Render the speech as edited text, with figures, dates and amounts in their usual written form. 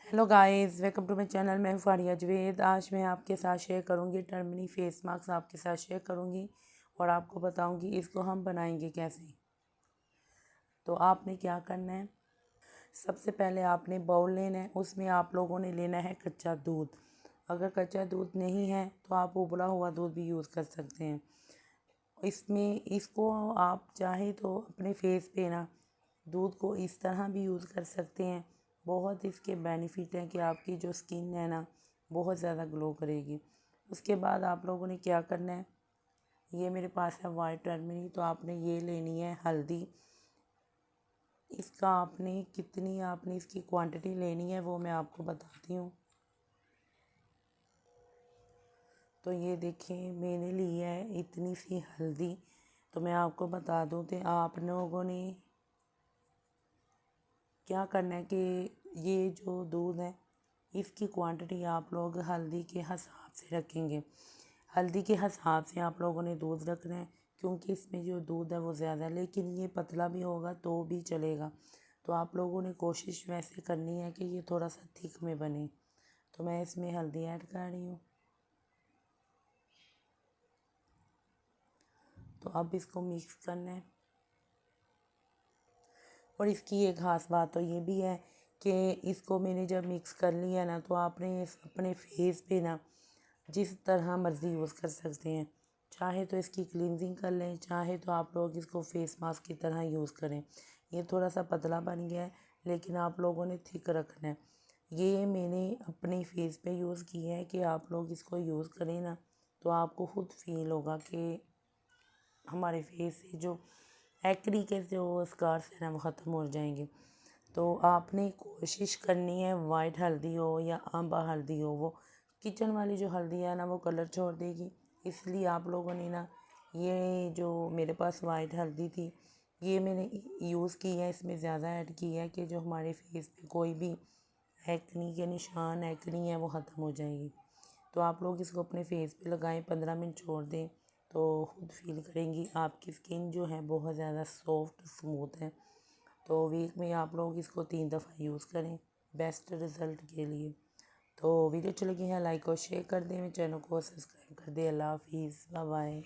Hello guys, welcome to my channel. मैं हूँ फारिया जवेद। आज मैं आपके साथ शेयर करूँगी टर्मनी फेस मास्क आपके साथ शेयर करूँगी और आपको बताऊँगी इसको हम बनाएंगे कैसे। तो आपने क्या करना है, सबसे पहले आपने बाउल लेना है, उसमें आप लोगों ने लेना है कच्चा दूध। अगर कच्चा दूध नहीं है तो आप उबला हुआ दूध भी यूज़ कर सकते हैं। इसको आप चाहे तो अपने फेस पे ना दूध को इस तरह भी यूज़ कर सकते हैं। बहुत इसके बेनिफिट हैं कि आपकी जो स्किन है ना बहुत ज़्यादा ग्लो करेगी। उसके बाद आप लोगों ने क्या करना है, ये मेरे पास है वाइट टर्मरिक, तो आपने ये लेनी है हल्दी। इसका आपने इसकी क्वांटिटी लेनी है वो मैं आपको बताती हूँ। तो ये देखें, मैंने ली है इतनी सी हल्दी। तो मैं आपको बता दूँ तो आप लोगों ने क्या करना है कि ये जो दूध है इसकी क्वांटिटी आप लोग हल्दी के हिसाब से रखेंगे। हल्दी के हिसाब से आप लोगों ने दूध रखना है, क्योंकि इसमें जो दूध है वो ज़्यादा है, लेकिन ये पतला भी होगा तो भी चलेगा। तो आप लोगों ने कोशिश वैसे करनी है कि ये थोड़ा सा थिक में बने। तो मैं इसमें हल्दी ऐड कर रही हूँ। तो अब इसको मिक्स करना है। और इसकी एक ख़ास बात तो ये भी है कि इसको मैंने जब मिक्स कर लिया ना, तो आपने अपने फेस पे ना जिस तरह मर्ज़ी यूज़ कर सकते हैं। चाहे तो इसकी क्लींजिंग कर लें, चाहे तो आप लोग इसको फेस मास्क की तरह यूज़ करें। ये थोड़ा सा पतला बन गया है, लेकिन आप लोगों ने थिक रखना है। ये मैंने अपने फेस पे यूज़ किया है कि आप लोग इसको यूज़ करें ना तो आपको खुद फील होगा कि हमारे फेस से जो एक्ने के जो स्कार्स हैं ना वो ख़त्म हो जाएंगे। तो आपने कोशिश करनी है वाइट हल्दी हो या आंबा हल्दी हो, वो किचन वाली जो हल्दी है ना वो कलर छोड़ देगी। इसलिए आप लोगों ने ना ये जो मेरे पास वाइट हल्दी थी ये मैंने यूज़ की है। इसमें ज़्यादा ऐड की है कि जो हमारे फेस पे कोई भी एक्ने के निशान एक्ने है वो ख़त्म हो जाएगी। तो आप लोग इसको अपने फेस पे लगाएं, 15 मिनट छोड़ दें तो खुद फील करेंगी आपकी स्किन जो है बहुत ज़्यादा सॉफ्ट स्मूथ है। तो वीक में आप लोग इसको 3 दफ़ा यूज़ करें बेस्ट रिज़ल्ट के लिए। तो वीडियो अच्छी लगी है लाइक और शेयर कर दें, मेरे चैनल को सब्सक्राइब कर दें। अल्लाह हाफिज़, बाय बाय।